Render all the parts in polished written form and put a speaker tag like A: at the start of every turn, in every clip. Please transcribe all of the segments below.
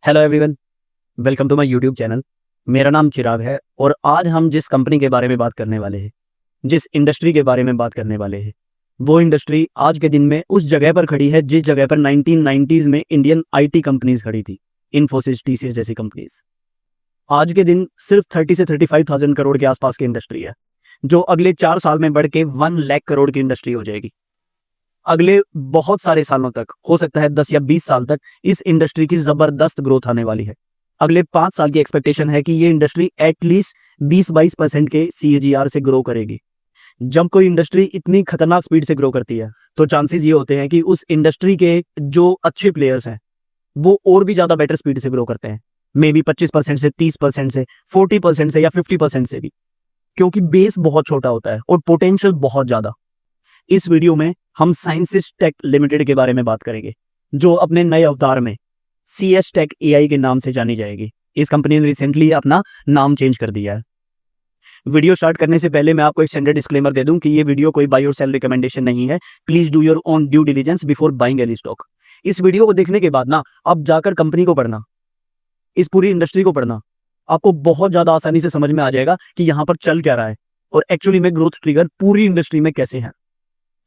A: Hello everyone, welcome to my YouTube channel. मेरा नाम चिराग है और आज हम जिस कंपनी के बारे में बात करने वाले हैं, जिस इंडस्ट्री के बारे में बात करने वाले हैं, वो इंडस्ट्री आज के दिन में उस जगह पर खड़ी है जिस जगह पर 1990s में इंडियन आईटी कंपनीज खड़ी थी, इन्फोसिस, टीसीएस जैसी कंपनीज। आज के दिन सिर्फ 30 से 35,000 करोड़ के आसपास की इंडस्ट्री है, जो अगले 4 साल में बढ़ के 1 लाख करोड़ की इंडस्ट्री हो जाएगी। अगले बहुत सारे सालों तक, हो सकता है 10 या 20 साल तक, इस इंडस्ट्री की जबरदस्त ग्रोथ आने वाली है। अगले 5 साल की एक्सपेक्टेशन है कि ये इंडस्ट्री एटलीस्ट 20-22% के सीएजीआर से ग्रो करेगी। जब कोई इंडस्ट्री इतनी खतरनाक स्पीड से ग्रो करती है तो चांसेस ये होते हैं कि उस इंडस्ट्री के जो अच्छे प्लेयर्स हैं वो और भी ज्यादा बेटर स्पीड से ग्रो करते हैं, मे बी 25% से, 30% से, 40% से या 50% से भी, क्योंकि बेस बहुत छोटा होता है और पोटेंशियल बहुत ज्यादा। इस वीडियो में हम साइंसिस टेक लिमिटेड के बारे में बात करेंगे, जो अपने नए अवतार में CS टेक AI के नाम से जानी जाएगी। इस कंपनी ने रिसेंटली अपना नाम चेंज कर दिया है। वीडियो स्टार्ट करने से पहले मैं आपको एक स्टैंडर्ड डिस्क्लेमर दे दूं कि ये वीडियो कोई बाय और सेल रिकमेंडेशन नहीं है। Please do your own due diligence before buying any stock. इस वीडियो को देखने के बाद ना आप जाकर कंपनी को पढ़ना, इस पूरी इंडस्ट्री को पढ़ना, आपको बहुत ज्यादा आसानी से समझ में आ जाएगा कि यहां पर चल क्या रहा है और एक्चुअली में ग्रोथ ट्रिगर पूरी इंडस्ट्री में कैसे है,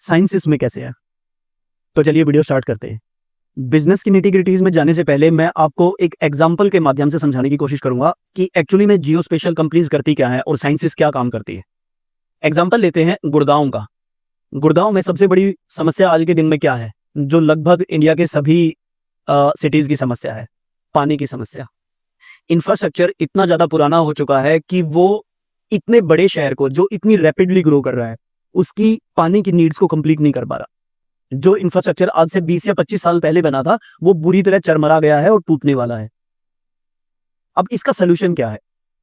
A: साइंसिस में कैसे है। तो चलिए वीडियो स्टार्ट करते हैं। बिजनेस की निटी-ग्रिटीज में जाने से पहले मैं आपको एक एग्जांपल के माध्यम से समझाने की कोशिश करूंगा कि एक्चुअली में जियोस्पेशियल कंपनीज करती क्या है और साइंसिस क्या काम करती है। एग्जांपल लेते हैं गुड़गांव का। गुड़गांव में सबसे बड़ी समस्या आज के दिन में क्या है, जो लगभग इंडिया के सभी सिटीज की समस्या है? पानी की समस्या। इंफ्रास्ट्रक्चर इतना ज्यादा पुराना हो चुका है कि वो इतने बड़े शहर को, जो इतनी रैपिडली ग्रो कर रहा है, उसकी पानी की नीड्स को कंप्लीट नहीं कर पा रहा। जो इंफ्रास्ट्रक्चर आज से 20 या 25 साल पहले बना था वो बुरी तरह चरमरा गया है और टूटने वाला है। अब इसका सोल्यूशन क्या है?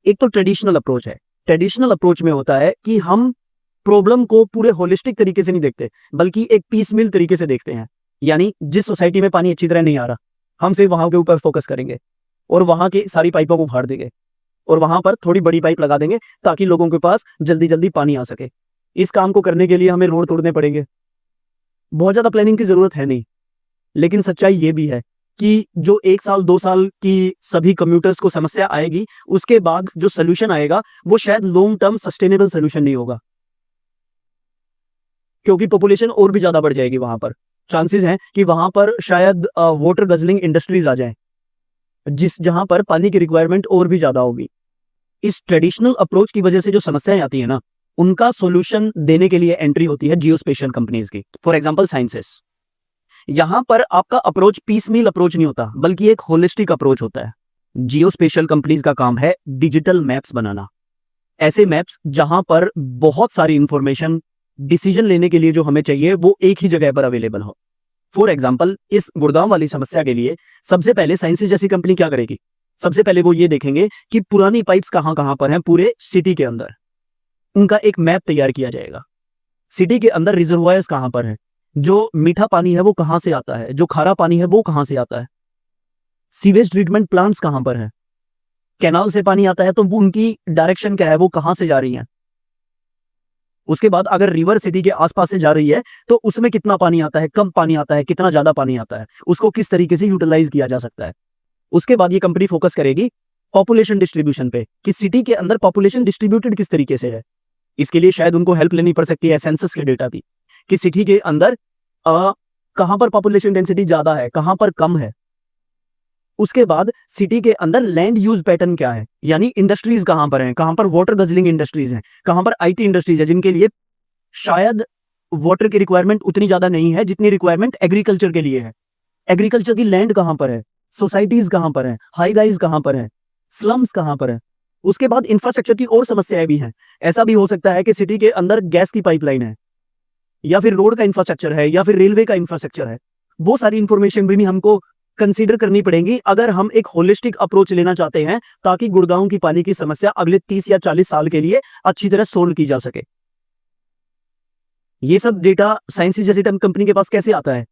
A: एक तो ट्रेडिशनल अप्रोच है। ट्रेडिशनल अप्रोच में होता है कि हम प्रॉब्लम को पूरे होलिस्टिक तरीके से नहीं देखते, बल्कि एक पीसमिल तरीके से देखते हैं। यानी जिस सोसाइटी में पानी अच्छी तरह नहीं आ रहा, हम सिर्फ वहां के ऊपर फोकस करेंगे और वहां की सारी पाइपों को उखाड़ देंगे और वहां पर थोड़ी बड़ी पाइप लगा देंगे ताकि लोगों के पास जल्दी जल्दी पानी आ सके। इस काम को करने के लिए हमें रोड तोड़ने पड़ेंगे, बहुत ज्यादा प्लानिंग की जरूरत है नहीं। लेकिन सच्चाई ये भी है कि जो 1 साल 2 साल की सभी कम्यूटर्स को समस्या आएगी, उसके बाद जो सोल्यूशन आएगा वो शायद लॉन्ग टर्म सस्टेनेबल सोल्यूशन नहीं होगा, क्योंकि पॉपुलेशन और भी ज्यादा बढ़ जाएगी। वहां पर चांसेस हैं कि वहां पर शायद वाटर गजलिंग इंडस्ट्रीज आ जाए, जहां पर पानी की रिक्वायरमेंट और भी ज्यादा होगी। इस ट्रेडिशनल अप्रोच की वजह से जो समस्याएं आती है ना, उनका सॉल्यूशन देने के लिए एंट्री होती है जियोस्पेशियल कंपनीज की। For example sciences. यहां पर आपका अप्रोच पीसमील अप्रोच नहीं होता, बल्कि एक होलिस्टिक अप्रोच होता है। जियोस्पेशियल कंपनीज का काम है डिजिटल मैप्स बनाना। ऐसे मैप्स जहां पर बहुत सारी इंफॉर्मेशन डिसीजन लेने के लिए जो हमें चाहिए वो एक ही जगह पर अवेलेबल हो। फॉर एग्जाम्पल, इस गुड़गांव वाली समस्या के लिए सबसे पहले साइंसिस जैसी कंपनी क्या करेगी? सबसे पहले वो ये देखेंगे कि पुरानी पाइप्स कहां कहां पर हैं पूरे सिटी के अंदर। उनका एक मैप तैयार किया जाएगा। सिटी के अंदर रिजर्वायर्स कहां पर है, जो मीठा पानी है वो कहां से आता है, जो खारा पानी है वो कहां से आता है, सीवेज ट्रीटमेंट प्लांट्स कहां पर है, कैनाल से पानी आता है तो उनकी डायरेक्शन क्या है, वो कहां से जा रही है। उसके बाद अगर रिवर सिटी के आसपास से जा रही है तो उसमें कितना पानी आता है, कम पानी आता है, कितना ज्यादा पानी आता है, उसको किस तरीके से यूटिलाइज किया जा सकता है। उसके बाद ये कंपनी फोकस करेगी पॉपुलेशन डिस्ट्रीब्यूशन पे, कि सिटी के अंदर पॉपुलेशन डिस्ट्रीब्यूटेड किस तरीके से है। इसके लिए शायद उनको हेल्प लेनी पड़ सकती है सेंसस के डेटा की, कि सिटी के अंदर कहां पर पॉपुलेशन डेंसिटी ज्यादा है, कहां पर कम है। उसके बाद सिटी के अंदर लैंड यूज पैटर्न क्या है, यानी इंडस्ट्रीज कहां पर हैं, कहां पर वाटर गजलिंग इंडस्ट्रीज हैं, कहां पर आईटी इंडस्ट्रीज है, जिनके लिए शायद वाटर की रिक्वायरमेंट उतनी ज्यादा नहीं है जितनी रिक्वायरमेंट एग्रीकल्चर के लिए है। एग्रीकल्चर की लैंड कहां पर है, सोसाइटीज कहां पर है, हाई राइज कहां पर है, स्लम्स कहां पर है। उसके बाद इंफ्रास्ट्रक्चर की और समस्याएं भी हैं। ऐसा भी हो सकता है कि सिटी के अंदर गैस की पाइपलाइन है, या फिर रोड का इंफ्रास्ट्रक्चर है, या फिर रेलवे का इंफ्रास्ट्रक्चर है। वो सारी इंफॉर्मेशन भी हमको कंसीडर करनी पड़ेगी अगर हम एक होलिस्टिक अप्रोच लेना चाहते हैं, ताकि गुड़गांव की पानी की समस्या अगले 30 या 40 साल के लिए अच्छी तरह सोल्व की जा सके। ये सब डेटा साइंसिस जैसी कंपनी के पास कैसे आता है?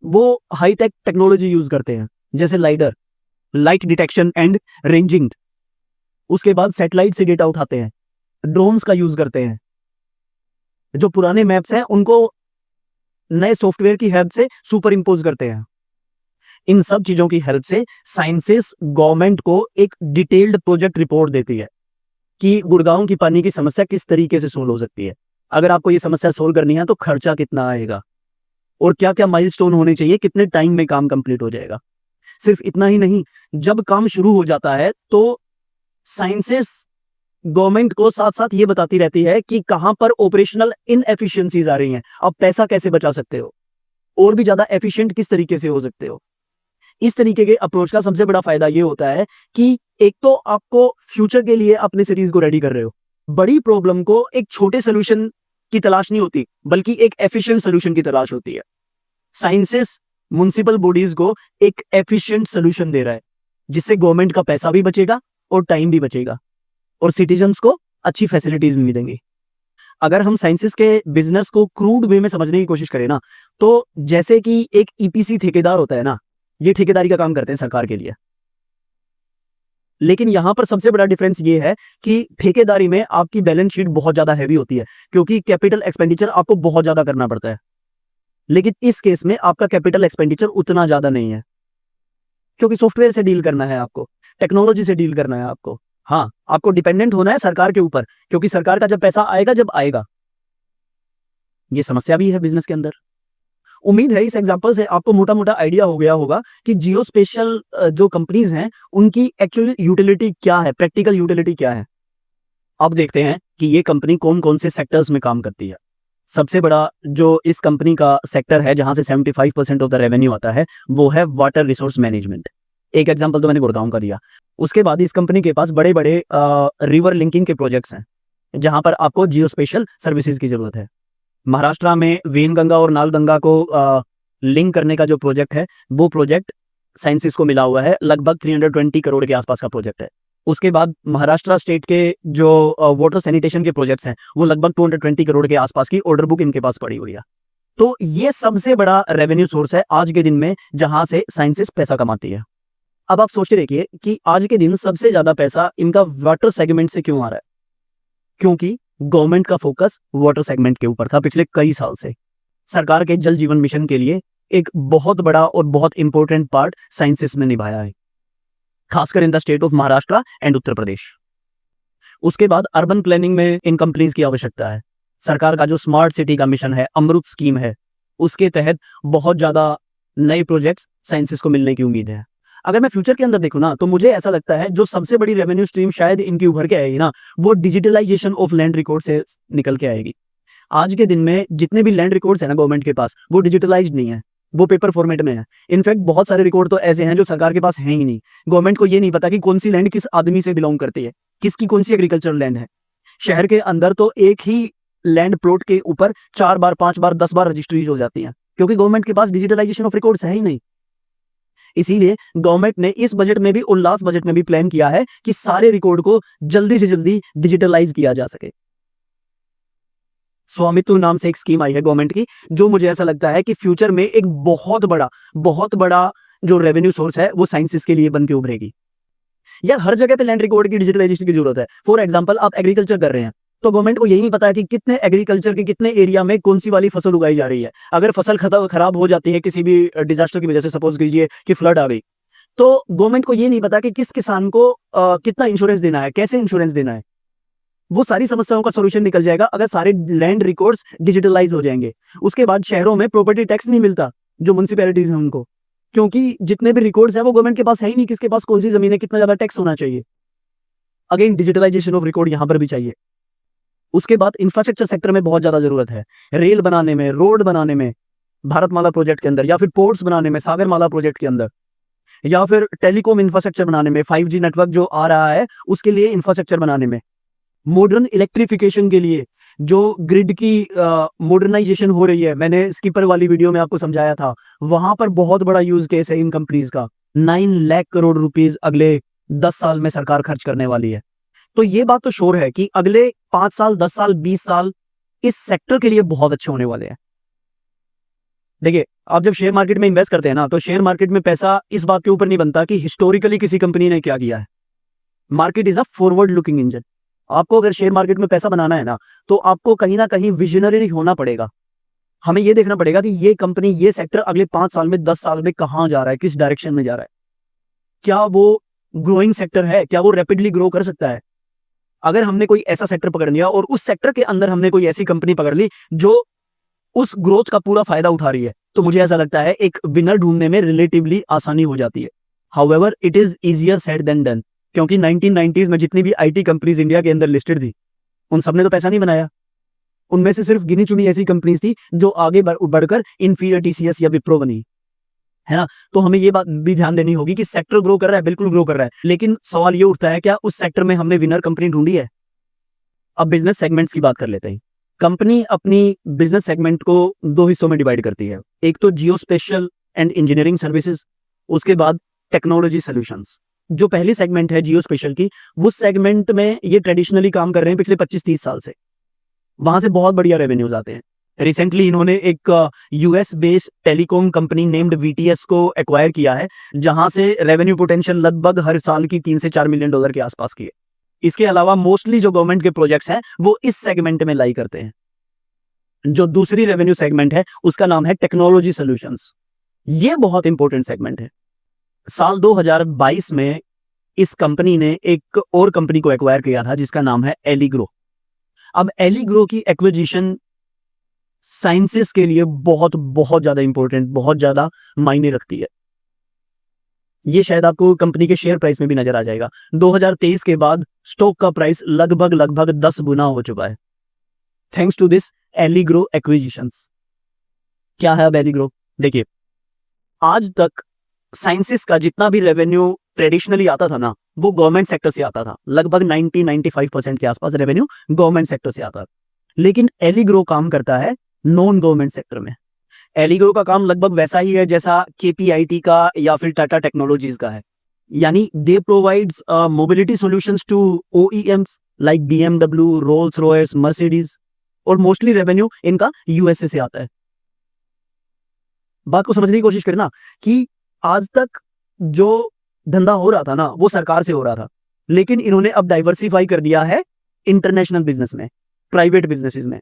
A: वो हाईटेक टेक्नोलॉजी यूज करते हैं, जैसे lidar, light detection and ranging. उसके बाद सैटेलाइट से डेटा उठाते हैं, ड्रोन्स का यूज करते हैं। जो पुराने मैप्स हैं उनको नए सॉफ्टवेयर की हेल्प से सुपर इंपोज करते हैं। इन सब चीजों की हेल्प से साइंसेस गवर्नमेंट को एक डिटेल्ड प्रोजेक्ट रिपोर्ट देती है कि गुड़गांव की पानी की समस्या किस तरीके से सोल्व हो सकती है। अगर आपको ये समस्या सोल्व करनी है तो खर्चा कितना आएगा और क्या क्या माइलस्टोन होने चाहिए, कितने टाइम में काम कंप्लीट हो जाएगा। सिर्फ इतना ही नहीं, जब काम शुरू हो जाता है तो साइंसेस गवर्नमेंट को साथ साथ ये बताती रहती है कि कहां पर ऑपरेशनल इनएफिशिएंसीज आ रही हैं, आप पैसा कैसे बचा सकते हो और भी ज्यादा एफिशिएंट किस तरीके से हो सकते हो। इस तरीके के अप्रोच का सबसे बड़ा फायदा ये होता है कि एक तो आपको फ्यूचर के लिए अपने सिटीज को रेडी कर रहे हो। बड़ी प्रॉब्लम को एक छोटे सोल्यूशन की तलाश नहीं होती, बल्कि एक एफिशिएंट सोल्यूशन की तलाश होती है। साइंसेस म्युनिसिपल बॉडीज को एक एफिशिएंट सोल्यूशन दे रहा है, जिससे गवर्नमेंट का पैसा भी बचेगा और टाइम भी बचेगा और सिटीजन्स को अच्छी फैसिलिटीज भी मिलेंगी। अगर हम साइंसेस के बिजनेस को क्रूड वे में समझने की कोशिश करें ना, तो जैसे कि एक ईपीसी ठेकेदार होता है ना, ये ठेकेदारी का काम करते हैं सरकार के लिए। लेकिन यहां पर सबसे बड़ा डिफरेंस ये है कि ठेकेदारी में आपकी बैलेंस शीट बहुत ज्यादा हैवी होती है, क्योंकि कैपिटल एक्सपेंडिचर आपको बहुत ज्यादा करना पड़ता है। लेकिन इस केस में आपका कैपिटल एक्सपेंडिचर उतना ज्यादा नहीं है, क्योंकि सॉफ्टवेयर से डील करना है आपको, टेक्नोलॉजी से डील करना है आपको। हाँ, आपको डिपेंडेंट होना है सरकार के ऊपर, क्योंकि सरकार का जब पैसा आएगा जब आएगा। ये समस्या भी है बिजनेस के अंदर। उम्मीद है इस एग्जांपल से आपको मोटा मोटा आइडिया हो गया होगा कि जियो स्पेशल जो कंपनीज हैं उनकी एक्चुअल यूटिलिटी क्या है, प्रैक्टिकल यूटिलिटी क्या है। अब देखते हैं कि ये कंपनी कौन कौन से सेक्टर्स में काम करती है। सबसे बड़ा जो इस कंपनी का सेक्टर है, जहां से 75% ऑफ द रेवेन्यू आता है, वो है वाटर रिसोर्स मैनेजमेंट। एक एग्जांपल तो मैंने गुड़गांव का दिया। उसके बाद इस कंपनी के पास बड़े बड़े रिवर लिंकिंग के प्रोजेक्ट्स हैं, जहां पर आपको जियो स्पेशल सर्विसेज की जरूरत है। महाराष्ट्र में वेनगंगा और नालगंगा को लिंक करने का जो प्रोजेक्ट है, वो प्रोजेक्ट साइंसेस को मिला हुआ है। लगभग 320 करोड़ के आसपास का प्रोजेक्ट है। उसके बाद महाराष्ट्र स्टेट के जो वाटर सैनिटेशन के प्रोजेक्ट्स हैं, वो लगभग 220 करोड़ के आसपास की ऑर्डर बुक इनके पास पड़ी हुई है। तो ये सबसे बड़ा रेवेन्यू सोर्स है आज के दिन में, जहां से साइंसेस पैसा कमाती है। अब आप सोचते देखिए कि आज के दिन सबसे ज्यादा पैसा इनका वाटर सेगमेंट से क्यों आ रहा है। क्योंकि गवर्नमेंट का फोकस वाटर सेगमेंट के ऊपर था पिछले कई साल से। सरकार के जल जीवन मिशन के लिए एक बहुत बड़ा और बहुत इंपॉर्टेंट पार्ट साइंसेस ने निभाया है, खासकर in the state of Maharashtra and Uttar Pradesh. उसके बाद अर्बन प्लानिंग में इन कंपनीज की आवश्यकता है। सरकार का जो स्मार्ट सिटी का मिशन है, अमृत स्कीम है, उसके तहत बहुत ज्यादा नए प्रोजेक्ट्स साइंसेस को मिलने की उम्मीद है। अगर मैं फ्यूचर के अंदर देखूं ना, तो मुझे ऐसा लगता है जो सबसे बड़ी रेवेन्यू स्ट्रीम शायद इनकी उभर के आएगी ना, वो डिजिटलाइजेशन ऑफ लैंड रिकॉर्ड से निकल के आएगी। आज के दिन में जितने भी लैंड रिकॉर्ड्स है ना गवर्नमेंट के पास, वो डिजिटलाइज्ड नहीं है, वो पेपर फॉर्मेट में है। इनफैक्ट बहुत सारे रिकॉर्ड तो ऐसे हैं जो सरकार के पास हैं ही नहीं। गवर्नमेंट को ये नहीं पता कि कौन सी लैंड किस आदमी से बिलोंग करती है, किसकी कौन सी एग्रीकल्चरल लैंड है। शहर के अंदर तो एक ही लैंड प्लॉट के ऊपर 4 बार 5 बार 10 बार रजिस्ट्रीज हो जाती हैं, क्योंकि गवर्नमेंट के पास डिजिटलाइजेशन ऑफ रिकॉर्ड्स है ही नहीं। इसीलिए गवर्नमेंट ने इस बजट में भी और लास्ट बजट में भी प्लान किया है कि सारे रिकॉर्ड को जल्दी से जल्दी डिजिटलाइज किया जा सके। स्वामित्व नाम से एक स्कीम आई है गवर्नमेंट की, जो मुझे ऐसा लगता है कि फ्यूचर में एक बहुत बड़ा जो रेवेन्यू सोर्स है वो साइंसेस के लिए बन के उभरेगी। यार, हर जगह पे लैंड रिकॉर्ड की डिजिटलाइजेशन की जरूरत है। फॉर एग्जांपल, आप एग्रीकल्चर कर रहे हैं तो गवर्नमेंट को यही नहीं पता कि कितने एग्रीकल्चर के कितने एरिया में कौन सी वाली फसल उगाई जा रही है। अगर फसल खराब हो जाती है किसी भी डिजास्टर की वजह से, सपोज कीजिए कि फ्लड आ गई, तो गवर्नमेंट को ये नहीं पता कि किस किसान को कितना इंश्योरेंस देना है, कैसे इंश्योरेंस देना है। वो सारी समस्याओं का सॉल्यूशन निकल जाएगा अगर सारे लैंड रिकॉर्ड्स डिजिटलाइज हो जाएंगे। उसके बाद शहरों में प्रॉपर्टी टैक्स नहीं मिलता जो म्युनिसिपैलिटीज हैं उनको, क्योंकि जितने भी रिकॉर्ड्स हैं वो गवर्नमेंट के पास है ही नहीं, किसके पास कौन सी जमीन है, कितना ज्यादा टैक्स होना चाहिए। अगेन, डिजिटलाइजेशन ऑफ रिकॉर्ड यहां पर भी चाहिए। उसके बाद इंफ्रास्ट्रक्चर सेक्टर में बहुत ज्यादा जरूरत है, रेल बनाने में, रोड बनाने में, भारतमाला प्रोजेक्ट के अंदर, या फिर पोर्ट्स बनाने में, सागरमाला प्रोजेक्ट के अंदर, या फिर टेलीकॉम इंफ्रास्ट्रक्चर बनाने में, 5G नेटवर्क जो आ रहा है उसके लिए इंफ्रास्ट्रक्चर बनाने में, मॉडर्न इलेक्ट्रिफिकेशन के लिए जो ग्रिड की मॉडर्नाइजेशन हो रही है। मैंने स्कीपर वाली वीडियो में आपको समझाया था, वहां पर बहुत बड़ा यूज केस है इन कंपनीज का। 9 लाख करोड़ रुपीस अगले 10 साल में सरकार खर्च करने वाली है। तो ये बात तो श्योर है कि अगले 5 साल, 10 साल, 20 साल इस सेक्टर के लिए बहुत अच्छे होने वाले हैं। देखिए, आप जब शेयर मार्केट में इन्वेस्ट करते हैं ना, तो शेयर मार्केट में पैसा इस बात के ऊपर नहीं बनता कि हिस्टोरिकली किसी कंपनी ने क्या किया है। Market is a forward looking engine. आपको अगर शेयर मार्केट में पैसा बनाना है ना, तो आपको कहीं ना कहीं विजनरी होना पड़ेगा। हमें ये देखना पड़ेगा कि ये कंपनी, ये सेक्टर अगले 5 साल में, 10 साल में कहाँ जा रहा है, किस डायरेक्शन में जा रहा है। क्या वो ग्रोइंग सेक्टर है? क्या वो रैपिडली ग्रो कर सकता है? अगर हमने कोई ऐसा सेक्टर पकड़ लिया और उस सेक्टर के अंदर हमने कोई ऐसी कंपनी पकड़ ली जो उस ग्रोथ का पूरा फायदा उठा रही है, तो मुझे ऐसा लगता है एक विनर ढूंढने में रिलेटिवली आसानी हो जाती है। However it is easier said than done, क्योंकि 1990s में जितनी भी आईटी कंपनीज इंडिया के अंदर लिस्टेड थी, उन सबने तो पैसा नहीं बनाया। उनमें से सिर्फ गिनी चुनी ऐसी कंपनीज थी जो आगे बढ़कर इन्फीरियर टीसीएस या विप्रो बनी, है ना। तो हमें ये बात भी ध्यान देनी होगी कि सेक्टर ग्रो कर रहा है, बिल्कुल ग्रो कर रहा है, लेकिन सवाल ये उठता है क्या उस सेक्टर में हमने विनर कंपनी ढूंढी है। अब बिजनेस सेगमेंट्स की बात कर लेते हैं। कंपनी अपनी बिजनेस सेगमेंट को दो हिस्सों में डिवाइड करती है, एक तो जियो स्पेशल एंड इंजीनियरिंग सर्विसेज, उसके बाद टेक्नोलॉजी सॉल्यूशंस। जो पहली सेगमेंट है जियो स्पेशल की, उस सेगमेंट में ये ट्रेडिशनली काम कर रहे हैं पिछले 25-30 साल से, वहां से बहुत बढ़िया रेवेन्यूज आते हैं। रिसेंटली इन्होंने एक US based telecom company named VTS को एक्वायर किया है, जहां से रेवेन्यू पोटेंशियल लगभग हर साल की $3 से 4 मिलियन के आसपास की है। इसके अलावा मोस्टली जो गवर्नमेंट के प्रोजेक्ट्स हैं वो इस सेगमेंट में लाई करते हैं। जो दूसरी रेवेन्यू सेगमेंट है उसका नाम है टेक्नोलॉजी सॉल्यूशंस। ये बहुत इंपॉर्टेंट सेगमेंट है। साल 2022 में इस कंपनी ने एक और कंपनी को एक्वायर किया था जिसका नाम है एलिग्रो। अब एलिग्रो की एक्विजिशन साइंसेस के लिए बहुत बहुत ज्यादा इंपॉर्टेंट, बहुत ज्यादा मायने रखती है। ये शायद आपको कंपनी के शेयर प्राइस में भी नजर आ जाएगा। 2023 के बाद स्टॉक का प्राइस लगभग 10 गुना हो चुका है, thanks to this Allegro acquisitions. क्या है अब एलिग्रो? देखिए, आज तक साइंसेस का जितना भी रेवेन्यू ट्रेडिशनली आता था ना, वो गवर्नमेंट सेक्टर से आता था। लगभग 90-95% के आसपास रेवेन्यू गवर्नमेंट सेक्टर से आता है। लेकिन एलिग्रो काम करता है नॉन गवर्नमेंट सेक्टर में। एलिग्रो का काम लगभग वैसा ही है जैसा केपीआईटी का या फिर टाटा टेक्नोलॉजीज का है, यानी they provides mobility solutions to OEMs like BMW, Rolls Royce, Mercedes, और मोस्टली रेवेन्यू इनका यूएसए से आता है। बात को समझने की कोशिश करना कि आज तक जो धंधा हो रहा था ना वो सरकार से हो रहा था, लेकिन इन्होंने अब डाइवर्सिफाई कर दिया है इंटरनेशनल बिजनेस में, प्राइवेट बिजनेसेस में,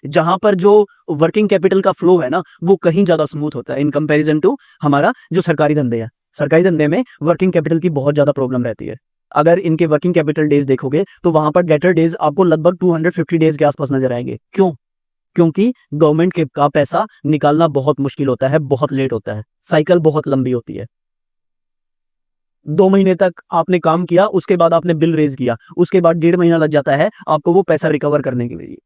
A: जहां पर जो वर्किंग कैपिटल का फ्लो है ना वो कहीं ज्यादा स्मूथ होता है इन कंपैरिजन टू हमारा जो सरकारी धंधे है। सरकारी धंधे में वर्किंग कैपिटल की बहुत ज्यादा प्रॉब्लम रहती है। अगर इनके वर्किंग कैपिटल डेज देखोगे तो वहां पर डेटर डेज आपको लगभग 250 डेज के आसपास नजर आएंगे। क्यों? क्योंकि गवर्नमेंट के का पैसा निकालना बहुत मुश्किल होता है, बहुत लेट होता है, साइकिल बहुत लंबी होती है। 2 महीने तक आपने काम किया, उसके बाद आपने बिल रेज किया, उसके बाद 1.5 महीना लग जाता है आपको वो पैसा रिकवर करने के लिए।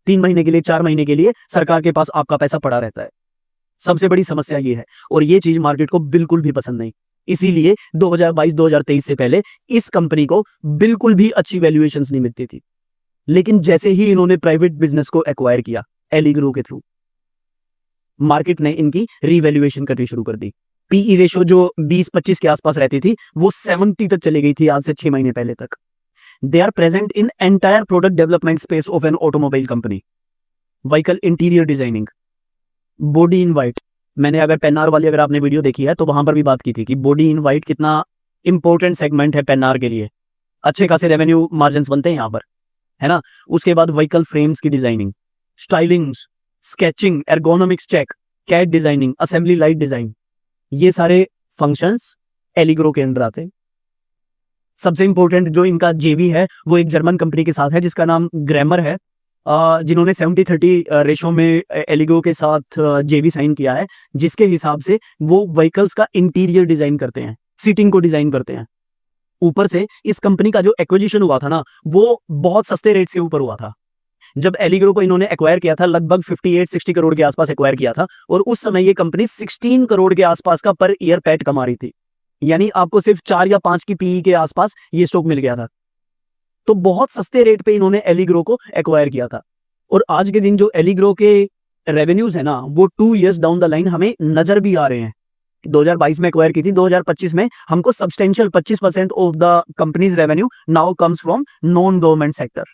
A: 3 महीने के लिए, 4 महीने के लिए सरकार के पास आपका पैसा पड़ा रहता है। सबसे बड़ी समस्या ये है, और ये चीज मार्केट को बिल्कुल भी पसंद नहीं। इसीलिए 2022-2023 से पहले इस कंपनी को बिल्कुल भी अच्छी वैल्यूएशंस नहीं मिलती थी। लेकिन जैसे ही इन्होंने प्राइवेट बिजनेस को एक्वायर किया एलिग्रो के थ्रू, मार्केट ने इनकी रीवैल्यूएशन करनी शुरू कर दी। पीई रेशो जो 20-25 के आसपास रहती थी वो 70 तक चली गई थी आज से 6 महीने पहले तक। They are present in entire product development space of an automobile company. Vehicle interior designing, body in white. मैंने अगर पेनार वाली अगर आपने वीडियो देखी है तो वहां पर भी बात की थी कि बॉडी इन व्हाइट कितना इंपॉर्टेंट सेगमेंट है पेनार के लिए। अच्छे खासे रेवेन्यू मार्जिन बनते हैं यहाँ पर, है ना। उसके बाद व्हीकल फ्रेम्स की designing, styling, sketching, ergonomics check, CAD designing, assembly light design, ये सारे फंक्शंस एलिग्रो के अंदर आते हैं। सबसे इंपॉर्टेंट जो इनका जेवी है वो एक जर्मन कंपनी के साथ है जिसका नाम ग्रामर है, जिन्होंने 70-30 रेशो में एलिग्रो के साथ जेवी साइन किया है, जिसके हिसाब से वो व्हीकल्स का इंटीरियर डिजाइन करते हैं, सीटिंग को डिजाइन करते हैं। ऊपर से इस कंपनी का जो एक्विजिशन हुआ था ना वो बहुत सस्ते रेट से ऊपर हुआ था। जब एलिग्रो को इन्होंने एक्वायर किया था लगभग 58-60 करोड़ के आसपास एक्वायर किया था, और उस समय ये कंपनी 16 करोड़ के आसपास का पर ईयर पैट कमा रही थी, यानी आपको सिर्फ 4 या 5 की पीई के आसपास ये स्टॉक मिल गया था। तो बहुत सस्ते रेट पे इन्होंने एलिग्रो को एक्वायर किया था। और आज के दिन जो एलिग्रो के रेवेन्यूज है ना वो 2 इयर्स डाउन द लाइन हमें नजर भी आ रहे हैं। 2022 में एक्वायर की थी, 2025 में हमको substantial 25% of the companies revenue now comes from non government sector.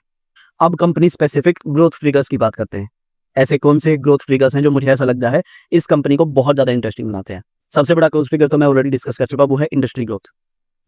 A: अब कंपनी स्पेसिफिक ग्रोथ फिगर्स की बात करते हैं। ऐसे कौन से ग्रोथ फिगर्स हैं जो मुझे ऐसा लगता है इस कंपनी को बहुत ज्यादा इंटरेस्टिंग बनाते हैं। सबसे बड़ा ग्रोथ फिगर तो मैं ऑलरेडी डिस्कस कर चुका, वो है इंडस्ट्री ग्रोथ।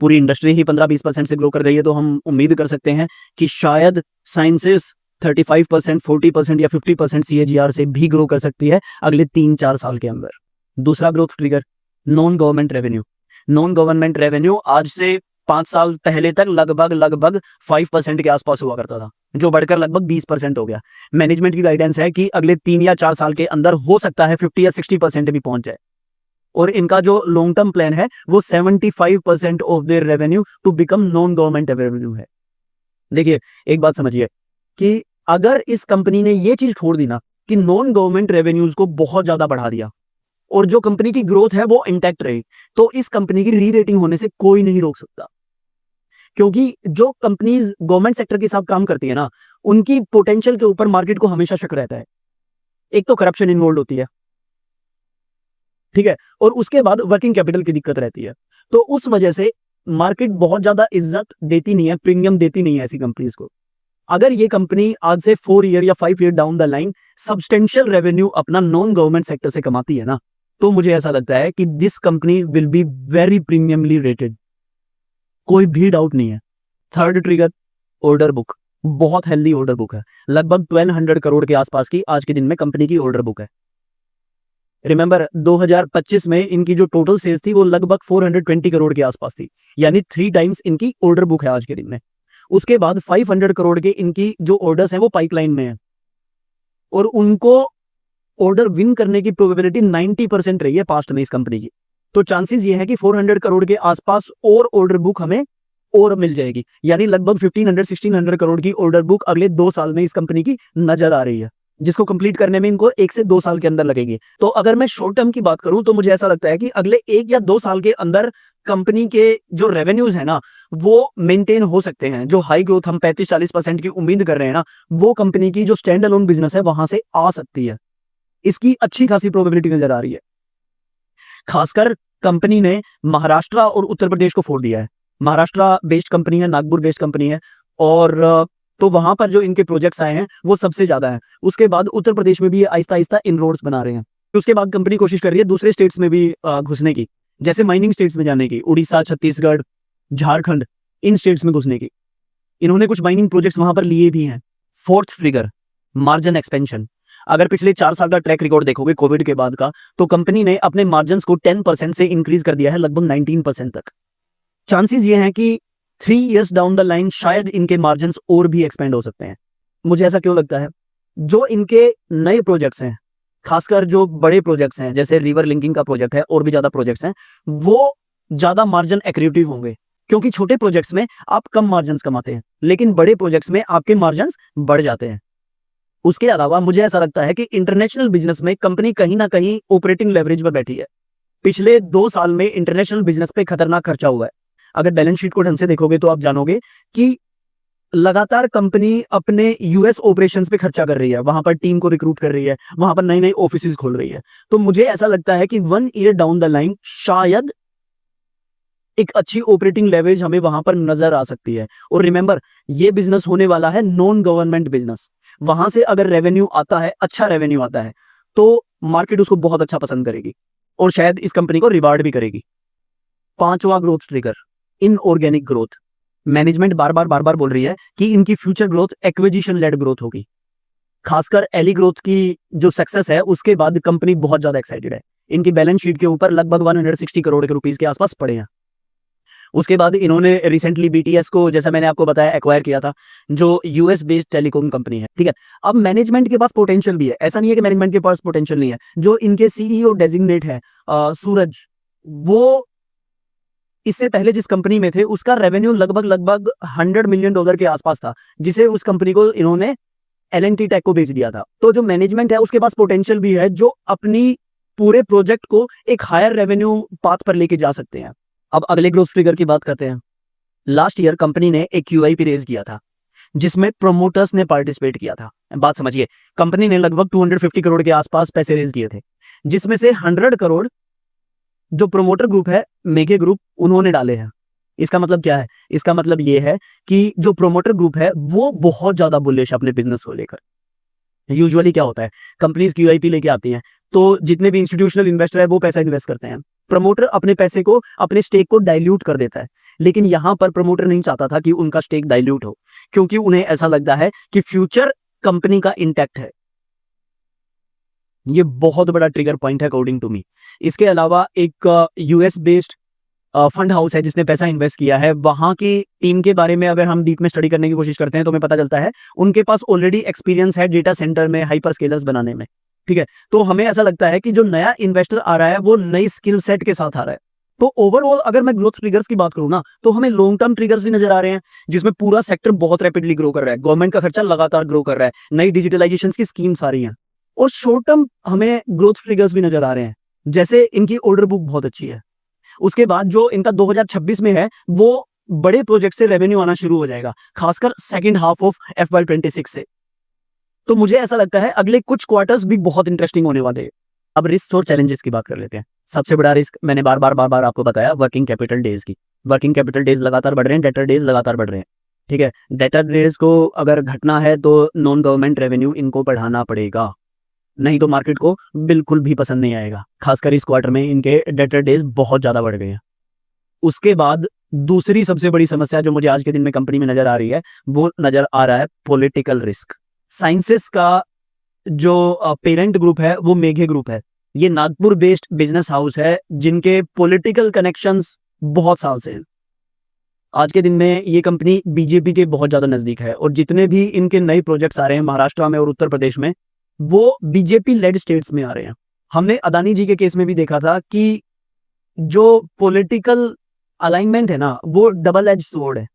A: पूरी इंडस्ट्री ही 15-20% से ग्रो कर रही है, तो हम उम्मीद कर सकते हैं कि शायद साइंसेस 35%, 40% या 50% CAGR से भी ग्रो कर सकती है अगले 3-4 साल के अंदर। दूसरा growth trigger, non government revenue. Non government revenue आज से 5 साल पहले तक लगभग 5% के आसपास हुआ करता था, जो बढ़कर लगभग 20% हो गया। मैनेजमेंट की गाइडेंस है कि अगले 3 या 4 साल के अंदर हो सकता है 50 या 60% भी पहुंच जाए। और इनका जो लॉन्ग टर्म प्लान है वो 75% of their revenue to become non government revenue है। देखिए, एक बात समझिए कि अगर इस कंपनी ने ये चीज छोड़ दी ना कि नॉन गवर्नमेंट रेवेन्यूज को बहुत ज्यादा बढ़ा दिया और जो कंपनी की ग्रोथ है वो इंटैक्ट रही, तो इस कंपनी की री रेटिंग होने से कोई नहीं रोक सकता। क्योंकि जो कंपनीज गवर्नमेंट सेक्टर के साथ काम करती है ना, उनकी पोटेंशियल के ऊपर मार्केट को हमेशा शक रहता है। एक तो करप्शन इन्वॉल्व होती है, ठीक है, और उसके बाद वर्किंग कैपिटल की दिक्कत रहती है। तो उस वजह से मार्केट बहुत ज्यादा इज्जत देती नहीं है, प्रीमियम देती नहीं है ऐसी कंपनीज को। अगर ये कंपनी आज से 4 ईयर या 5 year down the line substantial revenue अपना नॉन गवर्नमेंट सेक्टर से कमाती है ना, तो मुझे ऐसा लगता है कि this company will be very premiumly rated, कोई भी डाउट नहीं है। Third trigger, order book. बहुत हेल्दी ऑर्डर बुक है, लगभग 1200 करोड़ के आसपास की आज के दिन में कंपनी की ऑर्डर बुक है। रिमेंबर 2025 में इनकी जो टोटल सेल्स थी वो लगभग 420 करोड़ के आसपास थी, यानी 3 टाइम्स इनकी ऑर्डर बुक है आज के दिन में। उसके बाद 500 करोड़ के इनकी जो ऑर्डर्स हैं वो पाइपलाइन में है और उनको ऑर्डर विन करने की प्रोबेबिलिटी 90% रही है पास्ट में इस कंपनी की। तो चांसेस ये है कि 400 करोड़ के आसपास और ऑर्डर बुक हमें और मिल जाएगी, यानी लगभग 1500-1600 करोड़ की ऑर्डर बुक अगले 2 साल में इस कंपनी की नजर आ रही है, जिसको कंप्लीट करने में इनको 1 से 2 साल के अंदर लगेगी। तो अगर मैं शॉर्ट टर्म की बात करूं तो मुझे ऐसा लगता है कि अगले 1 या 2 साल के अंदर कंपनी के जो रेवेन्यूज है ना वो मेंटेन हो सकते हैं। जो हाई ग्रोथ हम 35-40% की उम्मीद कर रहे हैं ना, वो कंपनी की जो स्टैंड अलोन बिजनेस है वहां से आ सकती है। इसकी अच्छी खासी प्रोबेबिलिटी नजर आ रही है। खासकर कंपनी ने महाराष्ट्र और उत्तर प्रदेश को फोड़ दिया है। महाराष्ट्र बेस्ड कंपनी है, नागपुर बेस्ड कंपनी है, और तो वहां पर जो इनके प्रोजेक्ट्स आए हैं वो सबसे ज्यादा है। उसके बाद उत्तर प्रदेश में भी आहिस्ता आहिस्ता इनरोड्स बना रहे हैं। उसके बाद कंपनी कोशिश कर रही है दूसरे स्टेट्स में भी घुसने की, जैसे माइनिंग स्टेट्स में जाने की, उड़ीसा, छत्तीसगढ़, झारखंड, इन स्टेट्स में घुसने की। इन्होंने कुछ माइनिंग प्रोजेक्ट्स वहां पर लिए भी हैं। Fourth figure, margin expansion. अगर पिछले 4 साल का ट्रैक रिकॉर्ड देखोगे कोविड के बाद का, तो कंपनी ने अपने मार्जिन को 10% से इंक्रीज कर दिया है लगभग 19% तक। चांसेस ये हैं कि 3 इयर्स डाउन द लाइन शायद इनके मार्जिन और भी एक्सपेंड हो सकते हैं। मुझे ऐसा क्यों लगता है? जो इनके नए प्रोजेक्ट्स हैं, खासकर जो बड़े प्रोजेक्ट्स हैं जैसे रिवर लिंकिंग का प्रोजेक्ट है और भी ज्यादा प्रोजेक्ट्स हैं, वो ज्यादा मार्जिन एक्रेटिव होंगे। क्योंकि छोटे प्रोजेक्ट्स में आप कम मार्जिन कमाते हैं, लेकिन बड़े प्रोजेक्ट्स में आपके मार्जिन बढ़ जाते हैं। उसके अलावा मुझे ऐसा लगता है कि इंटरनेशनल बिजनेस में कंपनी कहीं ना कहीं ऑपरेटिंग लेवरेज पर बैठी है। पिछले 2 साल में इंटरनेशनल बिजनेस पे खतरनाक खर्चा हुआ है। अगर बैलेंस शीट को ढंग से देखोगे तो आप जानोगे कि लगातार कंपनी अपने यूएस ऑपरेशंस पे खर्चा कर रही है, वहां पर टीम को रिक्रूट कर रही है, वहां पर नई नई ऑफिसेज खोल रही है। तो मुझे ऐसा लगता है कि 1 ईयर डाउन द लाइन शायद एक अच्छी ऑपरेटिंग लेवरेज हमें वहां पर नजर आ सकती है। और रिमेंबर, ये बिजनेस होने वाला है नॉन गवर्नमेंट बिजनेस। वहां से अगर रेवेन्यू आता है, अच्छा रेवेन्यू आता है, तो मार्केट उसको बहुत अच्छा पसंद करेगी और शायद इस कंपनी को रिवार्ड भी करेगी। 5वां growth trigger, inorganic growth. Management बार बार बोल रही है कि इनकी future growth acquisition led growth होगी। खासकर एली ग्रोथ की जो सक्सेस है उसके बाद कंपनी बहुत ज्यादा एक्साइटेड है। इनकी बैलेंस शीट के ऊपर लगभग 160 करोड़ के रुपीस के आसपास पड़े हैं। उसके बाद इन्होंने रिसेंटली बीटीएस को, जैसा मैंने आपको बताया, एक्वायर किया था, जो यूएस बेस्ड टेलीकॉम कंपनी है, ठीक है। अब मैनेजमेंट के पास पोटेंशियल भी है, ऐसा नहीं है कि मैनेजमेंट के पास पोटेंशियल नहीं है। जो इनके सीईओ डेजिग्नेट है सूरज, वो इससे पहले जिस कंपनी में थे उसका रेवेन्यू लगभग $100 मिलियन के आसपास था, जिसे उस कंपनी को इन्होंने एलएनटी टेक को बेच दिया था। तो जो मैनेजमेंट है उसके पास पोटेंशियल भी है, जो अपनी पूरे प्रोजेक्ट को एक हायर रेवेन्यू पाथ पर लेके जा सकते हैं। अब अगले ग्रोथ फिगर की बात करते हैं। लास्ट ईयर कंपनी ने एक QIP रेज किया था जिसमें प्रोमोटर्स ने पार्टिसिपेट किया था। बात समझिए, कंपनी ने लगभग 250 करोड़ के आसपास पैसे रेज किए थे, जिसमें से 100 करोड़ जो प्रोमोटर ग्रुप है, मेगे ग्रुप, उन्होंने डाले हैं। इसका मतलब क्या है? इसका मतलब यह है कि जो प्रोमोटर ग्रुप है वो बहुत ज्यादा बुलिश है अपने बिजनेस को लेकर। यूजुअली क्या होता है, कंपनीज QIP लेके आती हैं तो जितने भी इंस्टीट्यूशनल इन्वेस्टर है वो पैसा इन्वेस्ट करते हैं। प्रमोटर अपने पैसे को, अपने स्टेक को डाइल्यूट कर देता है, लेकिन यहां पर प्रमोटर नहीं चाहता था कि उनका स्टेक डाइल्यूट हो, क्योंकि उन्हें ऐसा लगता है कि फ्यूचर कंपनी का इंटैक्ट है। ये बहुत बड़ा ट्रिगर पॉइंट है अकॉर्डिंग टू मी। इसके अलावा एक यूएस बेस्ड फंड हाउस है जिसने पैसा इन्वेस्ट किया है, वहां की टीम के बारे में अगर हम डीप में स्टडी करने की कोशिश करते हैं तो हमें पता चलता है उनके पास ऑलरेडी एक्सपीरियंस है डेटा सेंटर में हाइपर स्केलर्स बनाने में। ठीक है, तो हमें ऐसा लगता है कि जो नया इन्वेस्टर आ रहा है वो नई स्किल सेट के साथ आ रहा है। तो ओवरऑल अगर मैं ग्रोथ ट्रिगर्स की बात करूं ना, तो हमें लॉन्ग टर्म ट्रिगर्स भी नजर आ रहे हैं, जिसमें पूरा सेक्टर बहुत रैपिडली ग्रो कर रहा है, गवर्नमेंट का खर्चा लगातार ग्रो कर रहा है, नई डिजिटलाइजेशन की स्कीम्स आ रही हैं। और शॉर्ट टर्म हमें ग्रोथ ट्रिगर्स भी नजर आ रहे हैं, जैसे इनकी ऑर्डर बुक बहुत अच्छी है। उसके बाद जो इनका 2026 में है वो बड़े प्रोजेक्ट से रेवेन्यू आना शुरू हो जाएगा, खासकर सेकंड हाफ ऑफ FY26 से। तो मुझे ऐसा लगता है अगले कुछ क्वार्टर्स भी बहुत इंटरेस्टिंग होने वाले हैं। अब रिस्क और चैलेंजेस की बात कर लेते हैं। सबसे बड़ा रिस्क मैंने बार बार आपको बताया, वर्किंग कैपिटल डेज की। वर्किंग कैपिटल डेज लगातार बढ़ रहे हैं, डेटर डेज लगातार बढ़ रहे हैं। ठीक है, डेटर डेज को अगर घटना है तो नॉन गवर्नमेंट रेवेन्यू इनको बढ़ाना पड़ेगा, नहीं तो मार्केट को बिल्कुल भी पसंद नहीं आएगा। खासकर इस क्वार्टर में इनके डेटर डेज बहुत ज्यादा बढ़ गए हैं। उसके बाद दूसरी सबसे बड़ी समस्या जो मुझे आज के दिन में कंपनी में नजर आ रही है वो नजर आ रहा है पॉलिटिकल रिस्क। साइंसेस का जो पेरेंट ग्रुप है वो मेघे ग्रुप है। ये नागपुर बेस्ड बिजनेस हाउस है जिनके पॉलिटिकल कनेक्शंस बहुत साल से हैं। आज के दिन में ये कंपनी बीजेपी के बहुत ज्यादा नजदीक है और जितने भी इनके नए प्रोजेक्ट्स आ रहे हैं महाराष्ट्र में और उत्तर प्रदेश में, वो बीजेपी लेड स्टेट्स में आ रहे हैं। हमने अदानी जी के केस में भी देखा था कि जो पॉलिटिकल अलाइनमेंट है ना वो डबल एज स्वॉर्ड है।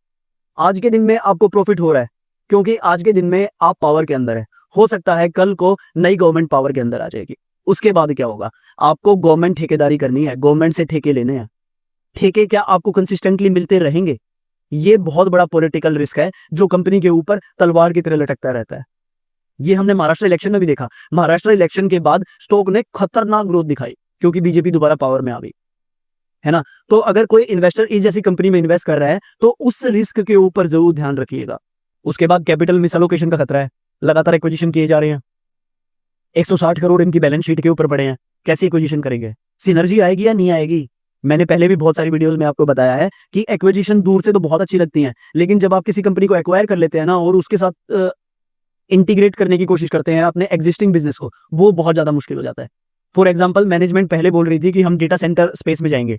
A: आज के दिन में आपको प्रॉफिट हो रहा है क्योंकि आज के दिन में आप पावर के अंदर है। हो सकता है कल को नई गवर्नमेंट पावर के अंदर आ जाएगी, उसके बाद क्या होगा? आपको गवर्नमेंट ठेकेदारी करनी है, गवर्नमेंट से ठेके लेने हैं। ठेके क्या आपको कंसिस्टेंटली मिलते रहेंगे? ये बहुत बड़ा पॉलिटिकल रिस्क है जो कंपनी के ऊपर तलवार की तरह लटकता रहता है। ये हमने महाराष्ट्र इलेक्शन में भी देखा। महाराष्ट्र इलेक्शन के बाद स्टॉक ने खतरनाक ग्रोथ दिखाई क्योंकि बीजेपी दोबारा पावर में आ गई, है ना। तो अगर कोई इन्वेस्टर इस जैसी कंपनी में इन्वेस्ट कर रहा है तो उस रिस्क के ऊपर जरूर ध्यान रखिएगा। उसके बाद कैपिटल मिसअलोकेशन का खतरा है, लगातार एक्विजिशन किए जा रहे हैं। 160 करोड़ इनकी बैलेंस शीट के ऊपर पड़े हैं, कैसी एक्विजिशन करेंगे? सिनर्जी आएगी या नहीं आएगी? मैंने पहले भी बहुत सारी वीडियोस में आपको बताया है कि एक्विजिशन दूर से तो बहुत अच्छी लगती है, लेकिन जब आप किसी कंपनी को एक्वायर कर लेते हैं ना और उसके साथ इंटीग्रेट करने की कोशिश करते हैं अपने एग्जिस्टिंग बिजनेस को, वो बहुत ज्यादा मुश्किल हो जाता है। फॉर एग्जाम्पल, मैनेजमेंट पहले बोल रही थी कि हम डेटा सेंटर स्पेस में जाएंगे,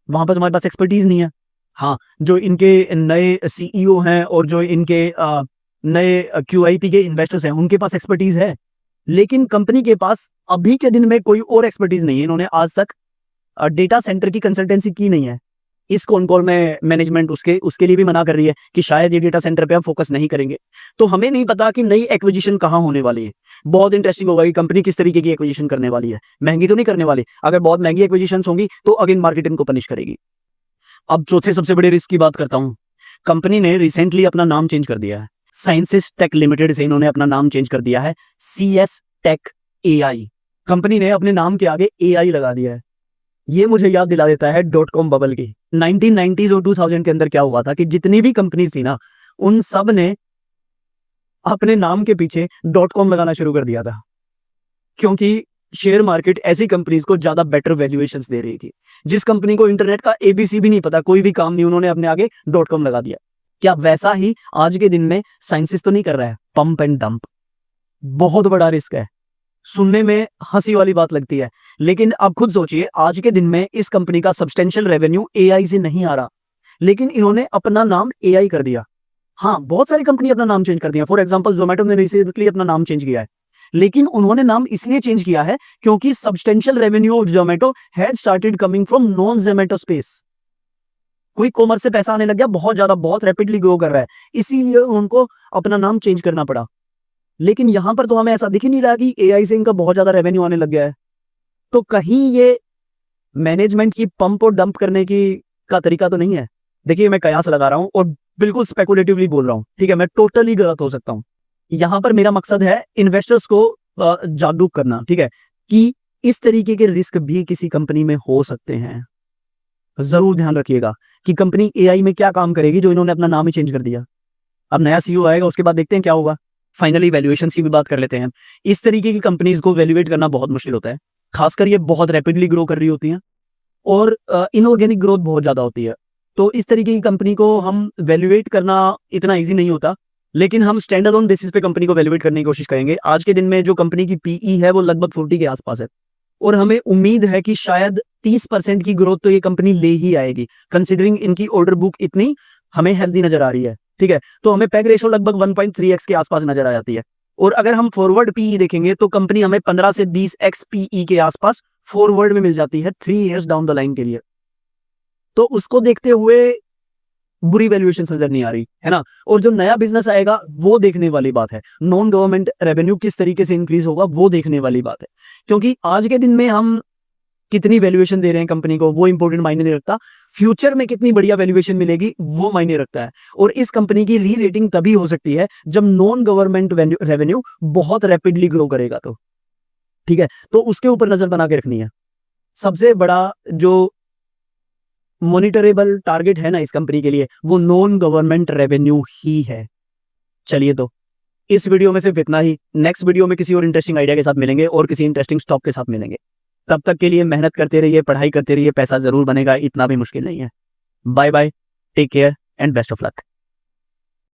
A: वहां पर तुम्हारे पास एक्सपर्टीज नहीं है। हाँ, जो इनके नए CEO हैं और जो इनके नए QIP के इन्वेस्टर्स हैं उनके पास एक्सपर्टीज है, लेकिन कंपनी के पास अभी के दिन में कोई और एक्सपर्टीज नहीं है। इन्होंने आज तक डेटा सेंटर की कंसल्टेंसी की नहीं है। इस कॉन कॉल में मैनेजमेंट उसके लिए भी मना कर रही है कि शायद ये डेटा सेंटर पे हम फोकस नहीं करेंगे। तो हमें नहीं पता कि नई एक्विजिशन कहाँ होने वाली है। बहुत इंटरेस्टिंग होगा कि कंपनी किस तरीके की एक्विजिशन करने वाली है। महंगी तो नहीं करने वाली, अगर बहुत महंगी एक्विजिशन होंगी तो अगेन मार्केट इनको पनिश करेगी। अब चौथे सबसे बड़े रिस्क की बात करता हूं। कंपनी ने रिसेंटली अपना नाम चेंज कर दिया है। साइंसिस टेक लिमिटेड से इन्होंने अपना नाम चेंज कर दिया है CS टेक AI। कंपनी ने अपने नाम के आगे AI लगा दिया है। ये मुझे याद दिला देता है .com बबल की। 1990s और 2000 के अंदर क्या हुआ था कि जितनी भी कंपनीज थी ना उन सब ने अपने नाम के पीछे .com लगाना शुरू कर दिया था, क्योंकि शेयर मार्केट ऐसी कंपनीज को ज्यादा बेटर वैल्यूएशंस दे रही थी। जिस कंपनी को इंटरनेट का ABC भी नहीं पता, कोई भी काम नहीं, उन्होंने अपने आगे .com लगा दिया। क्या वैसा ही आज के दिन में साइंसिस तो नहीं कर रहा है? पंप एंड डंप बहुत बड़ा रिस्क है। सुनने में हंसी वाली बात लगती है, लेकिन आप खुद सोचिए, आज के दिन में इस कंपनी का सब्सटेंशियल रेवेन्यू AI से नहीं आ रहा, लेकिन इन्होंने अपना नाम AI कर दिया। हाँ, बहुत सारी कंपनी अपना नाम चेंज कर दिया। फॉर एग्जांपल, जोमेटो ने रिसेंटली अपना नाम चेंज किया है, लेकिन उन्होंने नाम इसलिए चेंज किया है क्योंकि substantial revenue of Zomato had started coming from non Zomato space. Quick commerce से पैसा आने लग गया, बहुत ज्यादा, बहुत रैपिडली ग्रो कर रहा है, इसीलिए उनको अपना नाम चेंज करना पड़ा। लेकिन यहां पर तो हमें ऐसा दिख ही नहीं रहा कि AI से इनका बहुत ज्यादा रेवेन्यू आने लग गया है। तो कहीं ये मैनेजमेंट की पंप और डंप करने की का तरीका तो नहीं है। देखिए, मैं कयास लगा रहा हूं और बिल्कुल स्पेकुलेटिवली बोल रहा हूं, ठीक है, मैं टोटली गलत हो सकता हूं। यहां पर मेरा मकसद है इन्वेस्टर्स को जागरूक करना, ठीक है, कि इस तरीके के रिस्क भी किसी कंपनी में हो सकते हैं। जरूर ध्यान रखिएगा कि कंपनी AI में क्या काम करेगी जो इन्होंने अपना नाम ही चेंज कर दिया। अब नया CEO आएगा, उसके बाद देखते हैं क्या होगा। फाइनली वैल्यूएशन की भी बात कर लेते हैं। इस तरीके की कंपनीज को वैल्यूएट करना बहुत मुश्किल होता है, खासकर ये बहुत रैपिडली ग्रो कर रही होती हैं और इनऑर्गेनिक ग्रोथ बहुत ज्यादा होती है। तो इस तरीके की कंपनी को हम वैल्यूएट करना इतना इजी नहीं होता, लेकिन हम स्टैंड अलोन बेसिस पे कंपनी को वैल्यूएट करने की कोशिश करेंगे। आज के दिन में जो कंपनी की पीई है वो लगभग 40 के आसपास है और हमें उम्मीद है कि शायद 30% की ग्रोथ तो ये कंपनी ले ही आएगी, कंसीडरिंग इनकी ऑर्डर बुक इतनी हमें हेल्दी नजर आ रही है। ठीक है, तो हमें पैग रेशो लगभग 1.3x के आसपास नजर आ जाती है। और अगर हम फॉरवर्ड पीई देखेंगे तो कंपनी हमें 15 से 20x पीई के आसपास फॉरवर्ड में मिल जाती है 3 इयर्स डाउन द लाइन के लिए। तो उसको देखते हुए बुरी वैल्यूएशन नजर नहीं आ रही है ना। और जो नया बिजनेस आएगा वो देखने वाली बात है, नॉन गवर्नमेंट रेवेन्यू किस तरीके से इंक्रीज होगा वो देखने वाली बात है। क्योंकि आज के दिन में हम कितनी वैल्यूएशन दे रहे हैं कंपनी को वो इंपॉर्टेंट मायने नहीं रखता, फ्यूचर में कितनी बढ़िया वैल्यूएशन मिलेगी वो मायने रखता है। और इस कंपनी की री रेटिंग तभी हो सकती है जब नॉन गवर्नमेंट रेवेन्यू बहुत रैपिडली ग्रो करेगा। तो ठीक है, तो उसके ऊपर नजर बना के रखनी है। सबसे बड़ा जो मॉनिटरेबल टारगेट है ना इस कंपनी के लिए वो नॉन गवर्नमेंट रेवेन्यू ही है। चलिए, तो इस वीडियो में सिर्फ इतना ही। नेक्स्ट वीडियो में किसी और इंटरेस्टिंग आइडिया के साथ मिलेंगे और किसी इंटरेस्टिंग स्टॉक के साथ मिलेंगे। तब तक के लिए मेहनत करते रहिए, पढ़ाई करते रहिए, पैसा जरूर बनेगा, इतना भी मुश्किल नहीं है। Bye bye, take care and best of luck.